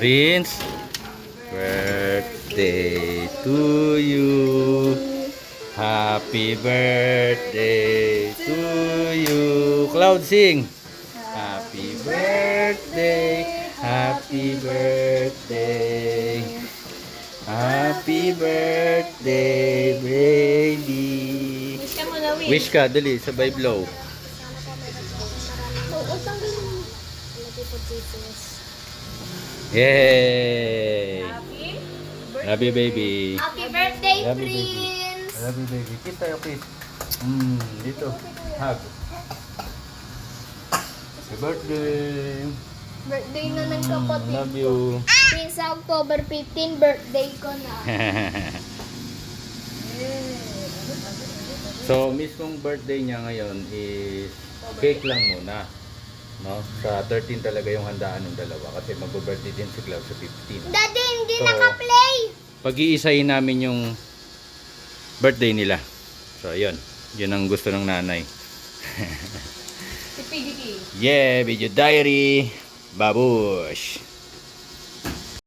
Prince, birthday to you. Happy birthday to you. Cloud, sing. Happy birthday, happy birthday. Happy birthday, baby. Wish ka muna, wish. Wish ka, dali, sabay blow. Yay! Love you, baby. Happy birthday, Love you, baby. Prince! Love you, baby. Kiss tayo, kiss. Dito. Hug. Happy birthday. Birthday na ng kapatid Love ko. you. Prince, sa October 15, birthday ko na. So, mismong birthday niya ngayon is cake lang muna. No? Sa 13 talaga yung handaan ng dalawa kasi mag-birthday din si Cloud sa 15. Daddy, hindi So, naka-play! Pag-iisahin namin yung birthday nila. So, yun. Yun ang gusto ng nanay. Si PDK. Yeah, video diary. Babush.